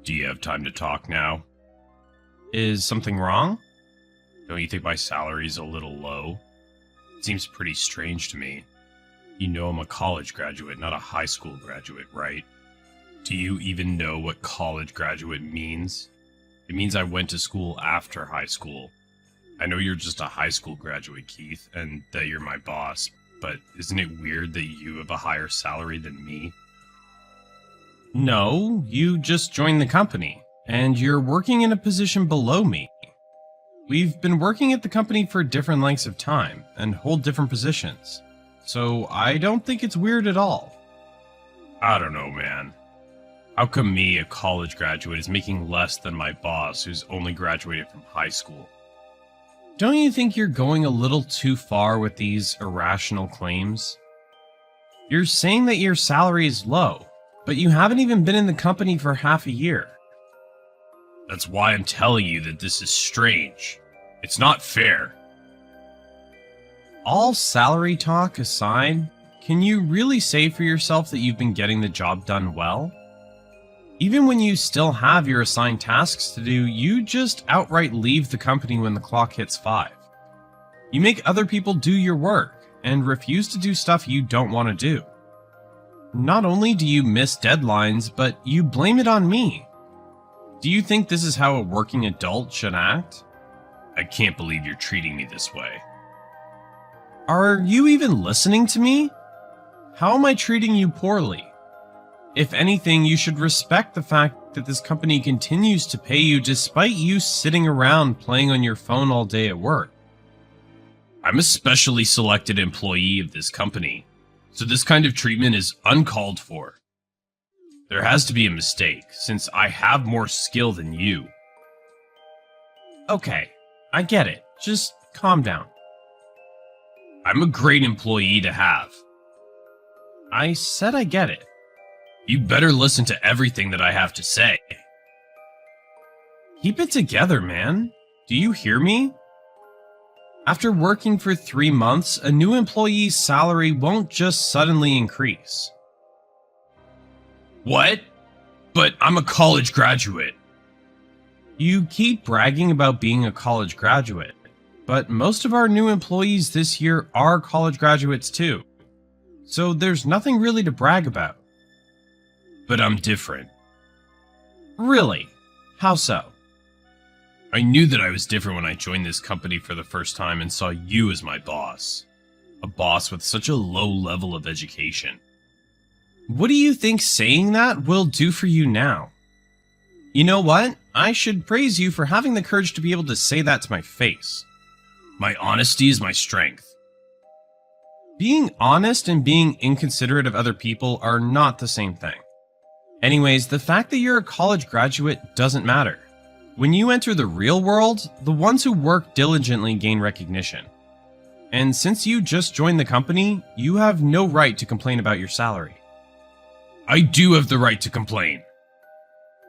Do you have time to talk now? Is something wrong? Don't you think my salary's a little low? It seems pretty strange to me. You know I'm a college graduate, not a high school graduate, right? Do you even know what college graduate means? It means I went to school after high school. I know you're just a high school graduate, Keith, and that you're my boss, but isn't it weird that you have a higher salary than me? No, you just joined the company, and you're working in a position below me. We've been working at the company for different lengths of time and hold different positions, so I don't think it's weird at all. I don't know, man. How come me, a college graduate, is making less than my boss who's only graduated from high school? Don't you think you're going a little too far with these irrational claims? You're saying that your salary is low, but you haven't even been in the company for half a year. That's why I'm telling you that this is strange. It's not fair. All salary talk aside, can you really say for yourself that you've been getting the job done well? Even when you still have your assigned tasks to do, you just outright leave the company when the clock hits 5. You make other people do your work and refuse to do stuff you don't want to do. Not only do you miss deadlines, but you blame it on me. Do you think this is how a working adult should act? I can't believe you're treating me this way. Are you even listening to me? How am I treating you poorly? If anything, you should respect the fact that this company continues to pay you despite you sitting around playing on your phone all day at work. I'm a specially selected employee of this company, so this kind of treatment is uncalled for. There has to be a mistake, since I have more skill than you. Okay, I get it. Just calm down. I'm a great employee to have. I said I get it. You better listen to everything that I have to say. Keep it together, man. Do you hear me? After working for 3 months, a new employee's salary won't just suddenly increase. What? But I'm a college graduate. You keep bragging about being a college graduate, but most of our new employees this year are college graduates too. So there's nothing really to brag about. But I'm different. Really? How so? I knew that I was different when I joined this company for the first time and saw you as my boss. A boss with such a low level of education. What do you think saying that will do for you now? You know what? I should praise you for having the courage to be able to say that to my face. My honesty is my strength. Being honest and being inconsiderate of other people are not the same thing. Anyways, the fact that you're a college graduate doesn't matter. When you enter the real world, the ones who work diligently gain recognition. And since you just joined the company, you have no right to complain about your salary. I do have the right to complain.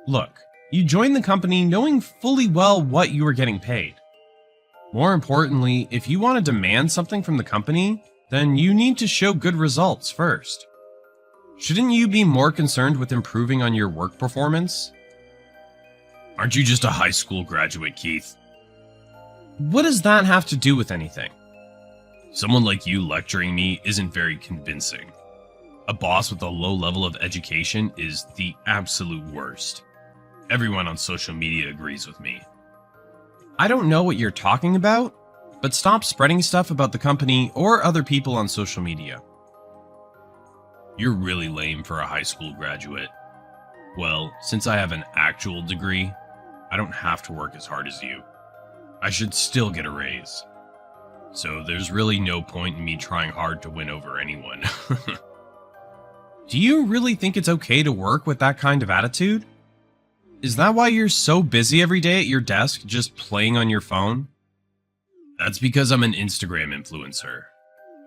Look, you joined the company knowing fully well what you were getting paid. More importantly, if you want to demand something from the company, then you need to show good results first. Shouldn't you be more concerned with improving on your work performance? Aren't you just a high school graduate, Keith? What does that have to do with anything? Someone like you lecturing me isn't very convincing. A boss with a low level of education is the absolute worst. Everyone on social media agrees with me. I don't know what you're talking about, but stop spreading stuff about the company or other people on social media. You're really lame for a high school graduate. Well, since I have an actual degree, I don't have to work as hard as you. I should still get a raise. So there's really no point in me trying hard to win over anyone. Do you really think it's okay to work with that kind of attitude? Is that why you're so busy every day at your desk just playing on your phone? That's because I'm an Instagram influencer.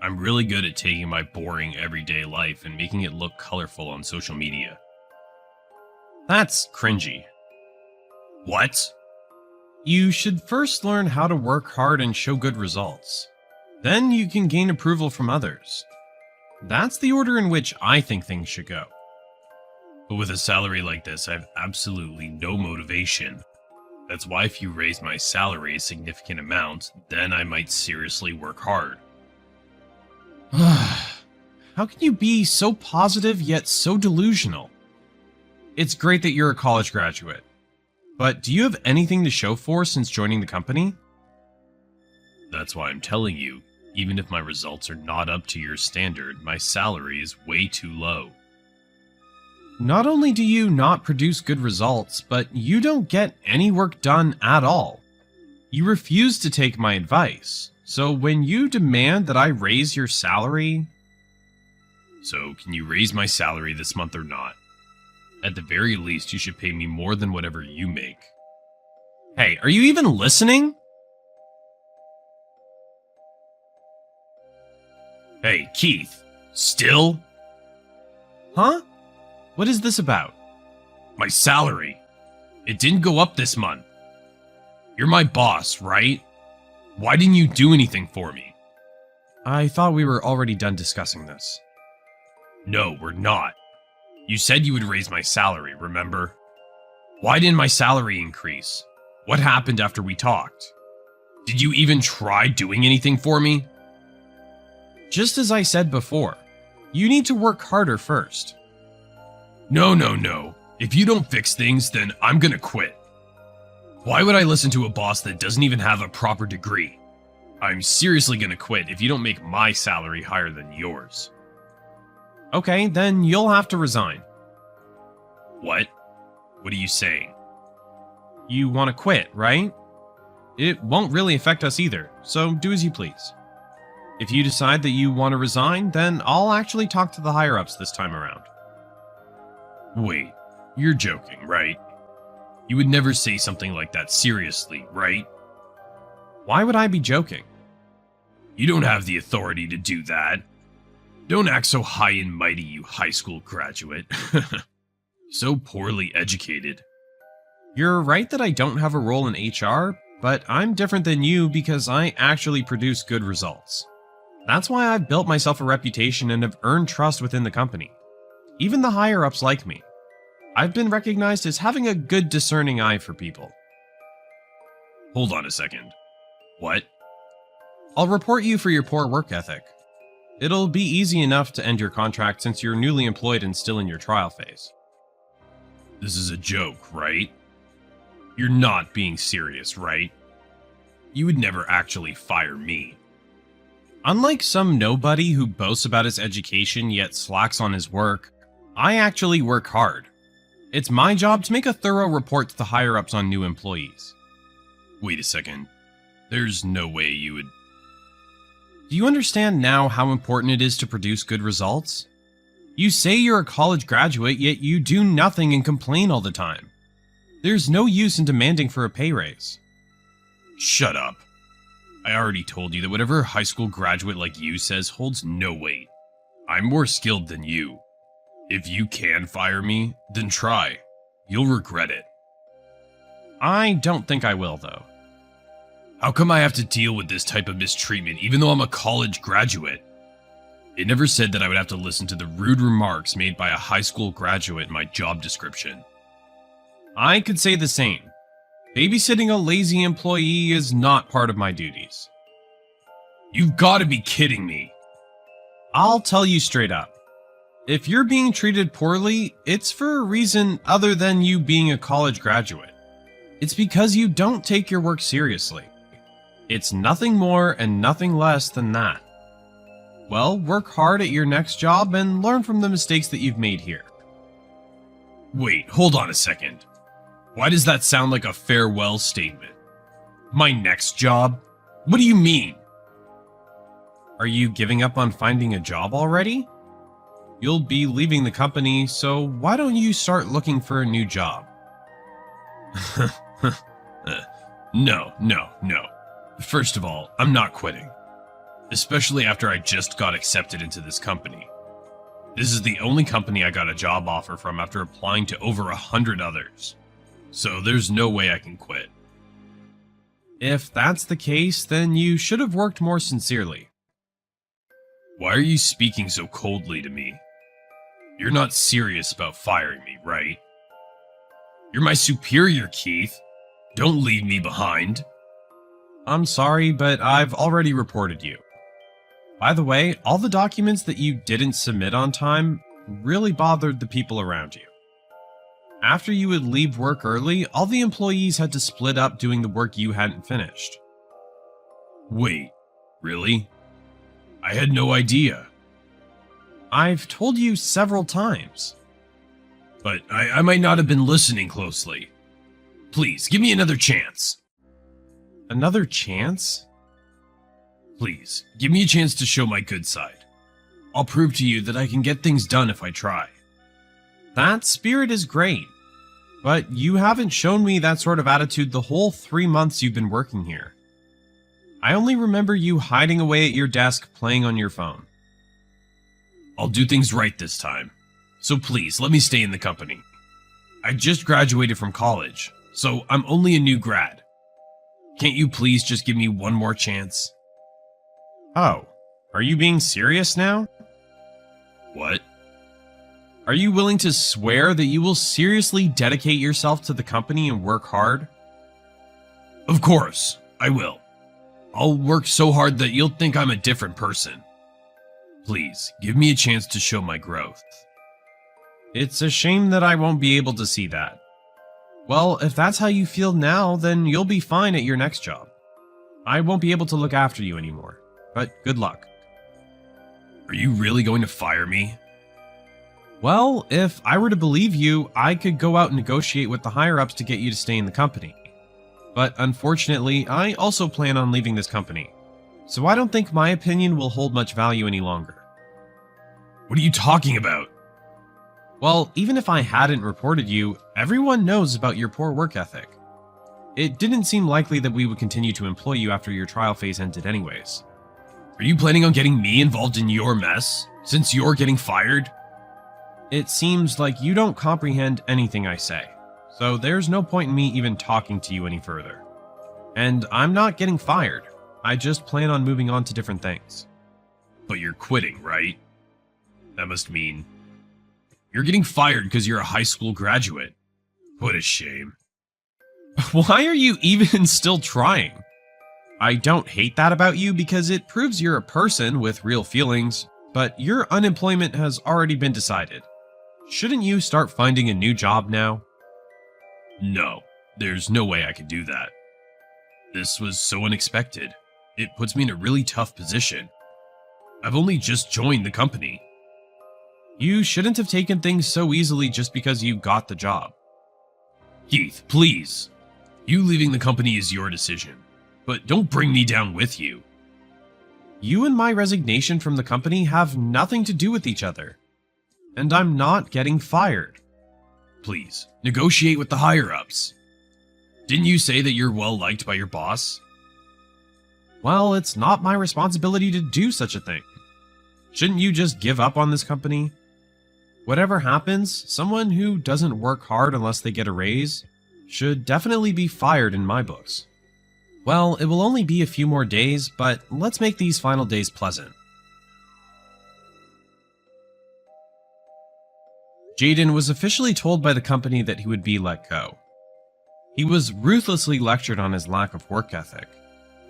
I'm really good at taking my boring everyday life and making it look colorful on social media. That's cringy. What? You should first learn how to work hard and show good results. Then you can gain approval from others. That's the order in which I think things should go. But with a salary like this, I have absolutely no motivation. That's why if you raise my salary a significant amount, then I might seriously work hard. How can you be so positive yet so delusional? It's great that you're a college graduate, but do you have anything to show for since joining the company? That's why I'm telling you, even if my results are not up to your standard, my salary is way too low. Not only do you not produce good results, but you don't get any work done at all. You refuse to take my advice, so when you demand that I raise your salary... So, can you raise my salary this month or not? At the very least, you should pay me more than whatever you make. Hey, are you even listening? Hey, Keith, still? Huh? What is this about? My salary. It didn't go up this month. You're my boss, right? Why didn't you do anything for me? I thought we were already done discussing this. No, we're not. You said you would raise my salary, remember? Why didn't my salary increase? What happened after we talked? Did you even try doing anything for me? Just as I said before, you need to work harder first. No. If you don't fix things, then I'm gonna quit. Why would I listen to a boss that doesn't even have a proper degree? I'm seriously gonna quit if you don't make my salary higher than yours. Okay, then you'll have to resign. What? What are you saying? You want to quit, right? It won't really affect us either, so do as you please. If you decide that you want to resign, then I'll actually talk to the higher-ups this time around. Wait, you're joking, right? You would never say something like that seriously, right? Why would I be joking? You don't have the authority to do that. Don't act so high and mighty, you high school graduate. So poorly educated. You're right that I don't have a role in HR, but I'm different than you because I actually produce good results. That's why I've built myself a reputation and have earned trust within the company. Even the higher-ups like me. I've been recognized as having a good discerning eye for people. Hold on a second. What? I'll report you for your poor work ethic. It'll be easy enough to end your contract since you're newly employed and still in your trial phase. This is a joke, right? You're not being serious, right? You would never actually fire me. Unlike some nobody who boasts about his education yet slacks on his work, I actually work hard. It's my job to make a thorough report to the higher-ups on new employees. Wait a second. There's no way you would... Do you understand now how important it is to produce good results? You say you're a college graduate, yet you do nothing and complain all the time. There's no use in demanding for a pay raise. Shut up. I already told you that whatever a high school graduate like you says holds no weight. I'm more skilled than you. If you can fire me, then try. You'll regret it. I don't think I will, though. How come I have to deal with this type of mistreatment even though I'm a college graduate? It never said that I would have to listen to the rude remarks made by a high school graduate in my job description. I could say the same. Babysitting a lazy employee is not part of my duties. You've got to be kidding me. I'll tell you straight up. If you're being treated poorly, it's for a reason other than you being a college graduate. It's because you don't take your work seriously. It's nothing more and nothing less than that. Well, work hard at your next job and learn from the mistakes that you've made here. Wait, hold on a second. Why does that sound like a farewell statement? My next job? What do you mean? Are you giving up on finding a job already? You'll be leaving the company, so why don't you start looking for a new job? No. First of all, I'm not quitting. Especially after I just got accepted into this company. This is the only company I got a job offer from after applying to over 100 others. So there's no way I can quit. If that's the case, then you should have worked more sincerely. Why are you speaking so coldly to me? You're not serious about firing me, right? You're my superior, Keith. Don't leave me behind. I'm sorry, but I've already reported you. By the way, all the documents that you didn't submit on time really bothered the people around you. After you would leave work early, all the employees had to split up doing the work you hadn't finished. Wait, really? I had no idea. I've told you several times. But I might not have been listening closely. Please, give me another chance. Another chance? Please, give me a chance to show my good side. I'll prove to you that I can get things done if I try. That spirit is great, but you haven't shown me that sort of attitude the whole 3 months you've been working here. I only remember you hiding away at your desk playing on your phone. I'll do things right this time, so please let me stay in the company. I just graduated from college, so I'm only a new grad. Can't you please just give me one more chance? Oh, are you being serious now? What? Are you willing to swear that you will seriously dedicate yourself to the company and work hard? Of course, I will. I'll work so hard that you'll think I'm a different person. Please, give me a chance to show my growth. It's a shame that I won't be able to see that. Well, if that's how you feel now, then you'll be fine at your next job. I won't be able to look after you anymore, but good luck. Are you really going to fire me? Well, if I were to believe you, I could go out and negotiate with the higher-ups to get you to stay in the company. But unfortunately, I also plan on leaving this company, so I don't think my opinion will hold much value any longer. What are you talking about? Well, even if I hadn't reported you, everyone knows about your poor work ethic. It didn't seem likely that we would continue to employ you after your trial phase ended anyways. Are you planning on getting me involved in your mess, since you're getting fired? It seems like you don't comprehend anything I say, so there's no point in me even talking to you any further. And I'm not getting fired. I just plan on moving on to different things. But you're quitting, right? That must mean you're getting fired because you're a high school graduate. What a shame. Why are you even still trying? I don't hate that about you because it proves you're a person with real feelings, but your unemployment has already been decided. Shouldn't you start finding a new job now? No, there's no way I could do that. This was so unexpected. It puts me in a really tough position. I've only just joined the company. You shouldn't have taken things so easily just because you got the job. Keith, please. You leaving the company is your decision, but don't bring me down with you. You and my resignation from the company have nothing to do with each other. And I'm not getting fired. Please, negotiate with the higher-ups. Didn't you say that you're well liked by your boss? Well, it's not my responsibility to do such a thing. Shouldn't you just give up on this company? Whatever happens, someone who doesn't work hard unless they get a raise should definitely be fired in my books. Well, it will only be a few more days, but let's make these final days pleasant. Jaden was officially told by the company that he would be let go. He was ruthlessly lectured on his lack of work ethic,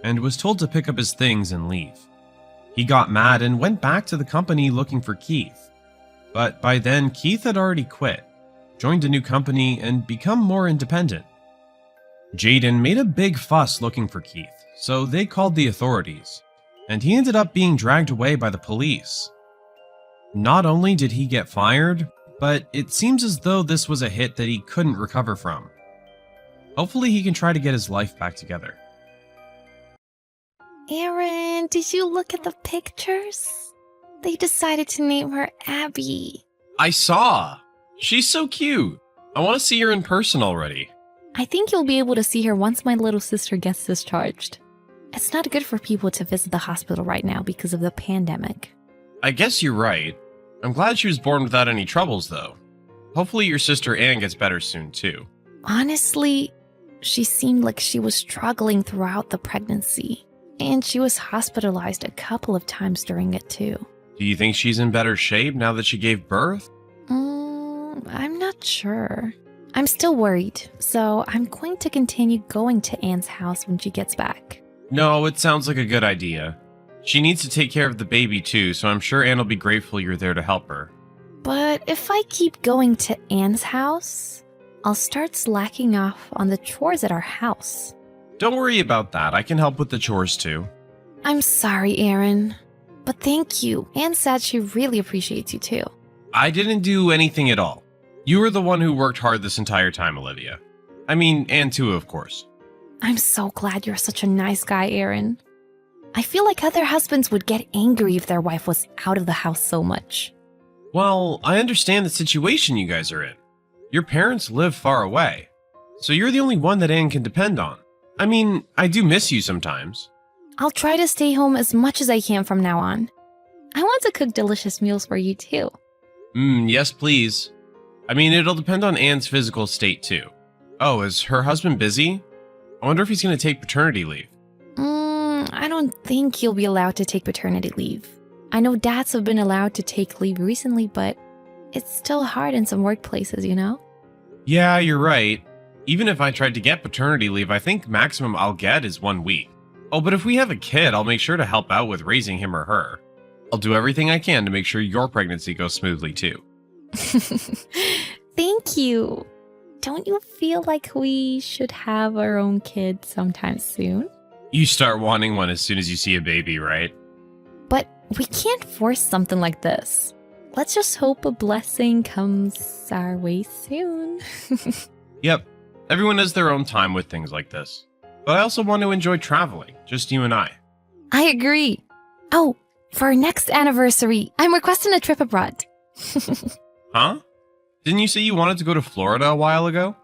and was told to pick up his things and leave. He got mad and went back to the company looking for Keith. But by then, Keith had already quit, joined a new company, and become more independent. Jaden made a big fuss looking for Keith, so they called the authorities, and he ended up being dragged away by the police. Not only did he get fired, but it seems as though this was a hit that he couldn't recover from. Hopefully he can try to get his life back together. Aaron, did you look at the pictures? They decided to name her Abby. I saw! She's so cute! I want to see her in person already. I think you'll be able to see her once my little sister gets discharged. It's not good for people to visit the hospital right now because of the pandemic. I guess you're right. I'm glad she was born without any troubles, though. Hopefully your sister Anne gets better soon, too. Honestly, she seemed like she was struggling throughout the pregnancy, and she was hospitalized a couple of times during it, too. Do you think she's in better shape now that she gave birth? I'm not sure. I'm still worried, so I'm going to continue going to Anne's house when she gets back. No, it sounds like a good idea. She needs to take care of the baby too, so I'm sure Anne will be grateful you're there to help her. But if I keep going to Anne's house, I'll start slacking off on the chores at our house. Don't worry about that. I can help with the chores too. I'm sorry, Aaron. But thank you. Anne said she really appreciates you too. I didn't do anything at all. You were the one who worked hard this entire time, Olivia. I mean, Anne too, of course. I'm so glad you're such a nice guy, Aaron. I feel like other husbands would get angry if their wife was out of the house so much. Well, I understand the situation you guys are in. Your parents live far away, so you're the only one that Anne can depend on. I mean, I do miss you sometimes. I'll try to stay home as much as I can from now on. I want to cook delicious meals for you too. Yes, please. I mean, it'll depend on Anne's physical state too. Oh, is her husband busy? I wonder if he's going to take paternity leave. I don't think you'll be allowed to take paternity leave. I know dads have been allowed to take leave recently, but it's still hard in some workplaces, you know? Yeah, you're right. Even if I tried to get paternity leave, I think maximum I'll get is 1 week. Oh, but if we have a kid, I'll make sure to help out with raising him or her. I'll do everything I can to make sure your pregnancy goes smoothly too. Thank you. Don't you feel like we should have our own kid sometime soon? You start wanting one as soon as you see a baby, right? But we can't force something like this. Let's just hope a blessing comes our way soon. Yep, everyone has their own time with things like this. But I also want to enjoy traveling, just you and I. I agree. Oh, for our next anniversary, I'm requesting a trip abroad. Huh? Didn't you say you wanted to go to Florida a while ago?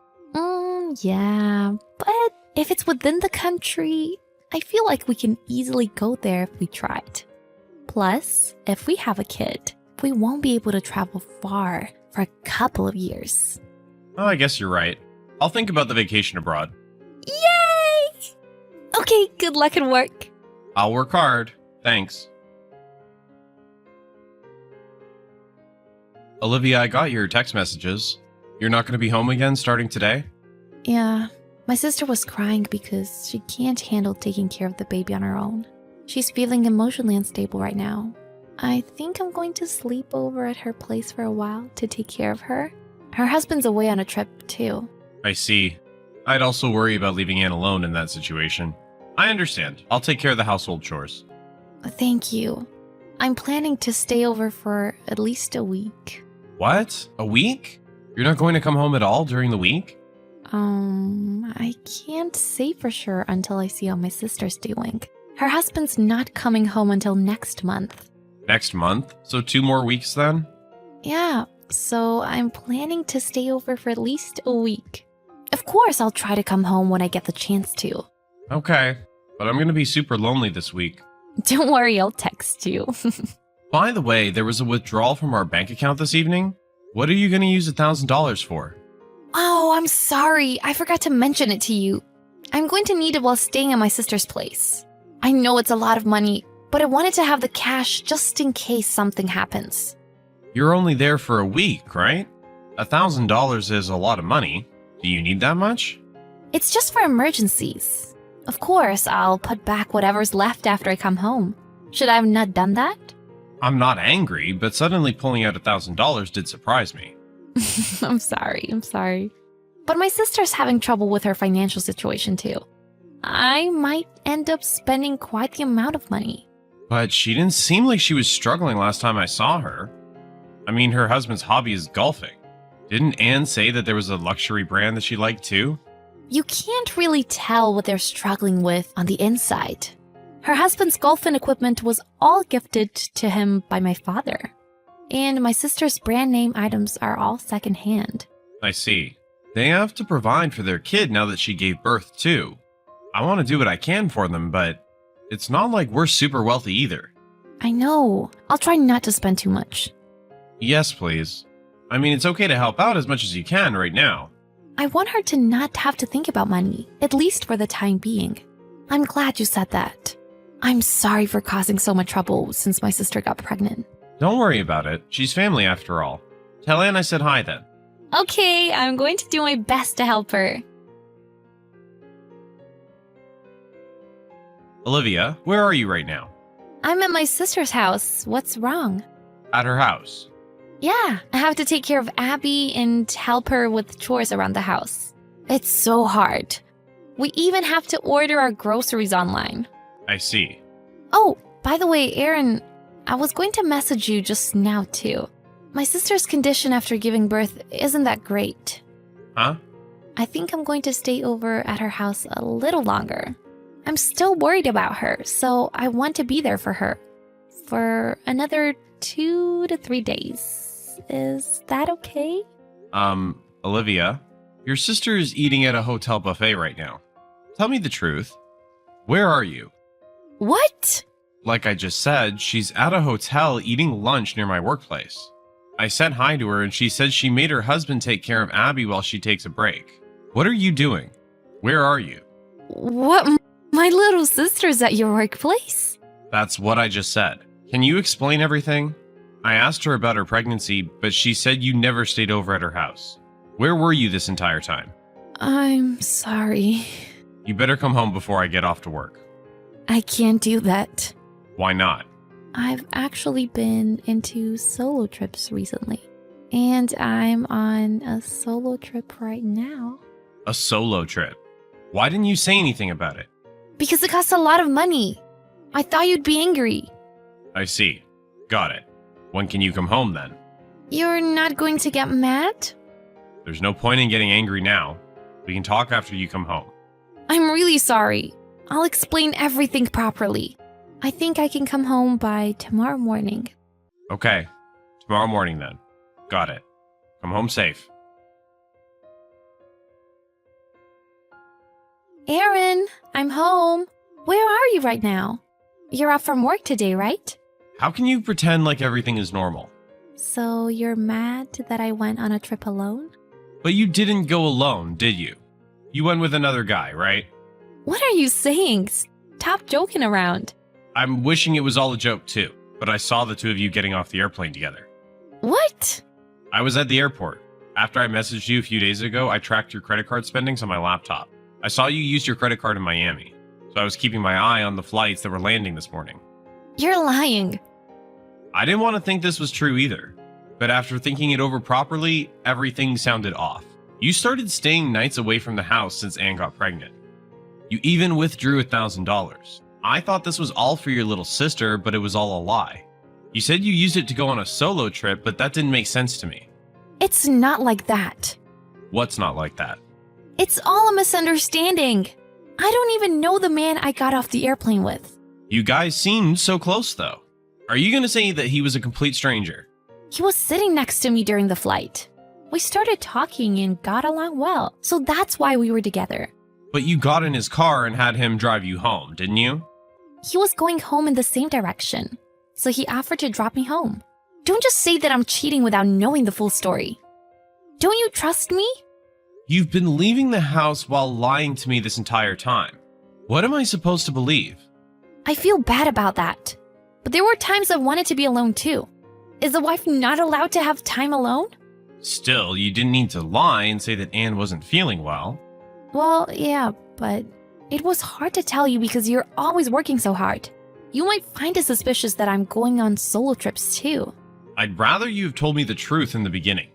Yeah, but if it's within the country, I feel like we can easily go there if we tried. Plus, if we have a kid, we won't be able to travel far for a couple of years. Oh, I guess you're right. I'll think about the vacation abroad. Yay! Okay, good luck at work. I'll work hard. Thanks. Olivia, I got your text messages. You're not going to be home again starting today? Yeah, my sister was crying because she can't handle taking care of the baby on her own. She's feeling emotionally unstable right now. I think I'm going to sleep over at her place for a while to take care of her. Her husband's away on a trip too. I see. I'd also worry about leaving Anne alone in that situation. I understand. I'll take care of the household chores. Thank you. I'm planning to stay over for at least a week. What? A week? You're not going to come home at all during the week? I can't say for sure until I see how my sister's doing. Her husband's not coming home until next month. Next month? So 2 more weeks then? Yeah, so I'm planning to stay over for at least a week. Of course, I'll try to come home when I get the chance to. Okay, but I'm going to be super lonely this week. Don't worry, I'll text you. By the way, there was a withdrawal from our bank account this evening. What are you going to use $1,000 for? Oh, I'm sorry. I forgot to mention it to you. I'm going to need it while staying at my sister's place. I know it's a lot of money, but I wanted to have the cash just in case something happens. You're only there for a week, right? $1,000 is a lot of money. Do you need that much? It's just for emergencies. Of course, I'll put back whatever's left after I come home. Should I have not done that? I'm not angry, but suddenly pulling out $1,000 did surprise me. I'm sorry. But my sister's having trouble with her financial situation too. I might end up spending quite the amount of money. But she didn't seem like she was struggling last time I saw her. I mean, her husband's hobby is golfing. Didn't Anne say that there was a luxury brand that she liked too? You can't really tell what they're struggling with on the inside. Her husband's golfing equipment was all gifted to him by my father. And my sister's brand name items are all secondhand. I see. They have to provide for their kid now that she gave birth too. I want to do what I can for them, but it's not like we're super wealthy either. I know. I'll try not to spend too much. Yes, please. I mean, it's okay to help out as much as you can right now. I want her to not have to think about money, at least for the time being. I'm glad you said that. I'm sorry for causing so much trouble since my sister got pregnant. Don't worry about it. She's family after all. Tell Anne I said hi then. Okay, I'm going to do my best to help her. Olivia, where are you right now? I'm at my sister's house. What's wrong? At her house. Yeah, I have to take care of Abby and help her with chores around the house. It's so hard. We even have to order our groceries online. I see. Oh, by the way, Aaron, I was going to message you just now too. My sister's condition after giving birth isn't that great. Huh? I think I'm going to stay over at her house a little longer. I'm still worried about her, so I want to be there for her. For another 2 to 3 days. Is that okay? Olivia, your sister is eating at a hotel buffet right now. Tell me the truth. Where are you? What? Like I just said, she's at a hotel eating lunch near my workplace. I said hi to her and she said she made her husband take care of Abby while she takes a break. What are you doing? Where are you? What? My little sister's at your workplace? That's what I just said. Can you explain everything? I asked her about her pregnancy, but she said you never stayed over at her house. Where were you this entire time? I'm sorry. You better come home before I get off to work. I can't do that. Why not? I've actually been into solo trips recently. And I'm on a solo trip right now. A solo trip. Why didn't you say anything about it? Because it costs a lot of money. I thought you'd be angry. I see. Got it. When can you come home then? You're not going to get mad? There's no point in getting angry now. We can talk after you come home. I'm really sorry. I'll explain everything properly. I think I can come home by tomorrow morning. Okay. Tomorrow morning then. Got it. Come home safe. Aaron, I'm home. Where are you right now? You're off from work today, right? How can you pretend like everything is normal? So you're mad that I went on a trip alone? But you didn't go alone, did you? You went with another guy, right? What are you saying? Stop joking around. I'm wishing it was all a joke too, but I saw the two of you getting off the airplane together. What? I was at the airport. After I messaged you a few days ago, I tracked your credit card spendings on my laptop. I saw you used your credit card in Miami, so I was keeping my eye on the flights that were landing this morning. You're lying. I didn't want to think this was true either, but after thinking it over properly, everything sounded off. You started staying nights away from the house since Anne got pregnant. You even withdrew $1,000. I thought this was all for your little sister, but it was all a lie. You said you used it to go on a solo trip, but that didn't make sense to me. It's not like that. What's not like that? It's all a misunderstanding. I don't even know the man I got off the airplane with. You guys seemed so close though. Are you going to say that he was a complete stranger? He was sitting next to me during the flight. We started talking and got along well, so that's why we were together. But you got in his car and had him drive you home, didn't you? He was going home in the same direction, so he offered to drop me home. Don't just say that I'm cheating without knowing the full story. Don't you trust me? You've been leaving the house while lying to me this entire time. What am I supposed to believe? I feel bad about that. But there were times I wanted to be alone too. Is a wife not allowed to have time alone? Still, you didn't need to lie and say that Anne wasn't feeling well. Well, yeah, but it was hard to tell you because you're always working so hard. You might find it suspicious that I'm going on solo trips too. I'd rather you have told me the truth in the beginning.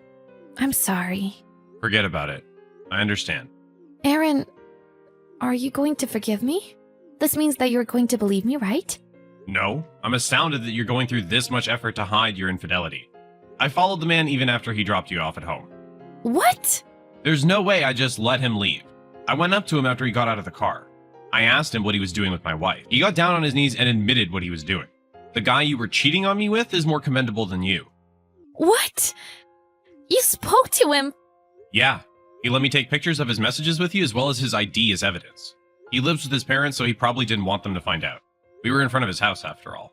I'm sorry. Forget about it. I understand. Aaron, are you going to forgive me? This means that you're going to believe me, right? No, I'm astounded that you're going through this much effort to hide your infidelity. I followed the man even after he dropped you off at home. What? There's no way I just let him leave. I went up to him after he got out of the car. I asked him what he was doing with my wife. He got down on his knees and admitted what he was doing. The guy you were cheating on me with is more commendable than you. What? You spoke to him? Yeah, he let me take pictures of his messages with you as well as his ID as evidence. He lives with his parents, so he probably didn't want them to find out. We were in front of his house after all.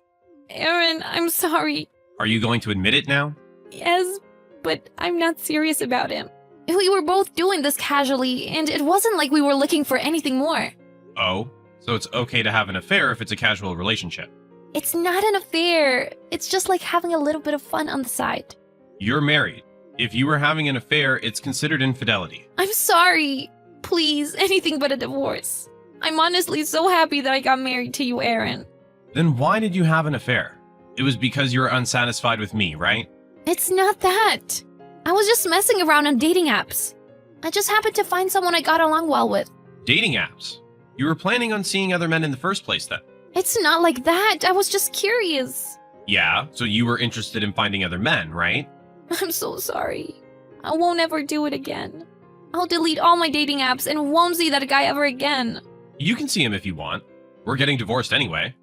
Aaron, I'm sorry. Are you going to admit it now? Yes, but I'm not serious about him. We were both doing this casually, and it wasn't like we were looking for anything more. Oh, so it's okay to have an affair if it's a casual relationship. It's not an affair. It's just like having a little bit of fun on the side. You're married. If you were having an affair, it's considered infidelity. I'm sorry. Please, anything but a divorce. I'm honestly so happy that I got married to you, Aaron. Then why did you have an affair? It was because you were unsatisfied with me, right? It's not that. I was just messing around on dating apps. I just happened to find someone I got along well with. Dating apps? You were planning on seeing other men in the first place then? It's not like that. I was just curious. Yeah, so you were interested in finding other men, right? I'm so sorry. I won't ever do it again. I'll delete all my dating apps and won't see that guy ever again. You can see him if you want. We're getting divorced anyway.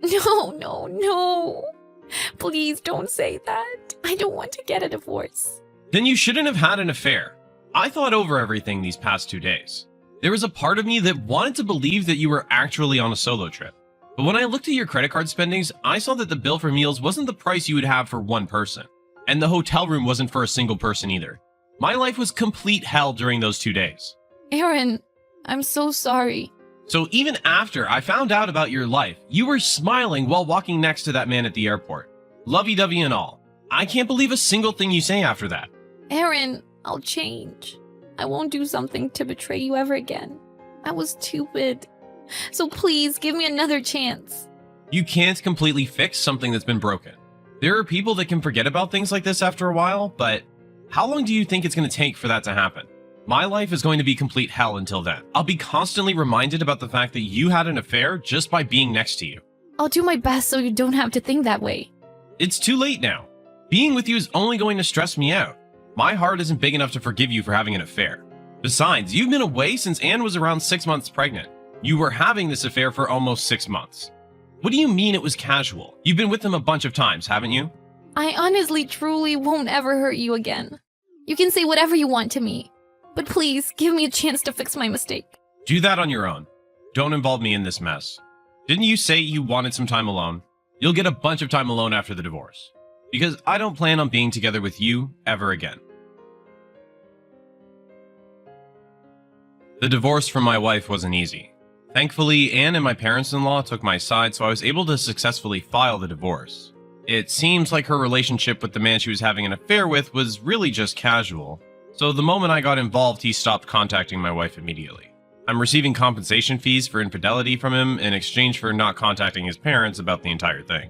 No. Please don't say that. I don't want to get a divorce. Then you shouldn't have had an affair. I thought over everything these past 2 days. There was a part of me that wanted to believe that you were actually on a solo trip. But when I looked at your credit card spendings, I saw that the bill for meals wasn't the price you would have for one person. And the hotel room wasn't for a single person either. My life was complete hell during those 2 days. Aaron, I'm so sorry. So even after I found out about your life, you were smiling while walking next to that man at the airport. Lovey-dovey and all. I can't believe a single thing you say after that. Aaron, I'll change. I won't do something to betray you ever again. I was stupid. So please give me another chance. You can't completely fix something that's been broken. There are people that can forget about things like this after a while, but how long do you think it's going to take for that to happen? My life is going to be complete hell until then. I'll be constantly reminded about the fact that you had an affair just by being next to you. I'll do my best so you don't have to think that way. It's too late now. Being with you is only going to stress me out. My heart isn't big enough to forgive you for having an affair. Besides, you've been away since Anne was around 6 months pregnant. You were having this affair for almost 6 months. What do you mean it was casual? You've been with him a bunch of times, haven't you? I honestly, truly won't ever hurt you again. You can say whatever you want to me. But please, give me a chance to fix my mistake. Do that on your own. Don't involve me in this mess. Didn't you say you wanted some time alone? You'll get a bunch of time alone after the divorce. Because I don't plan on being together with you ever again. The divorce from my wife wasn't easy. Thankfully, Anne and my parents-in-law took my side, so I was able to successfully file the divorce. It seems like her relationship with the man she was having an affair with was really just casual. So the moment I got involved, he stopped contacting my wife immediately. I'm receiving compensation fees for infidelity from him in exchange for not contacting his parents about the entire thing.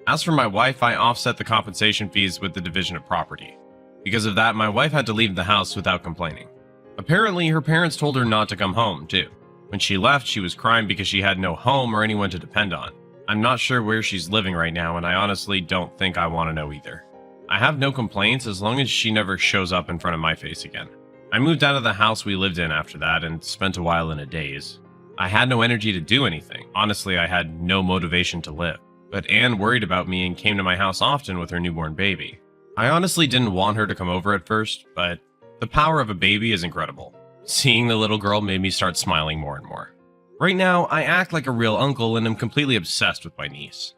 As for my wife, I offset the compensation fees with the division of property. Because of that, my wife had to leave the house without complaining. Apparently, her parents told her not to come home, too. When she left, she was crying because she had no home or anyone to depend on. I'm not sure where she's living right now, and I honestly don't think I want to know either. I have no complaints as long as she never shows up in front of my face again. I moved out of the house we lived in after that and spent a while in a daze. I had no energy to do anything. Honestly, I had no motivation to live. But Anne worried about me and came to my house often with her newborn baby. I honestly didn't want her to come over at first, but the power of a baby is incredible. Seeing the little girl made me start smiling more and more. Right now, I act like a real uncle and am completely obsessed with my niece.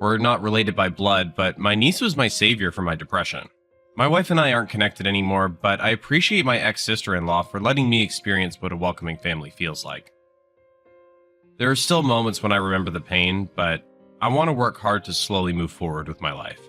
We're not related by blood, but my niece was my savior for my depression. My wife and I aren't connected anymore, but I appreciate my ex-sister-in-law for letting me experience what a welcoming family feels like. There are still moments when I remember the pain, but I want to work hard to slowly move forward with my life.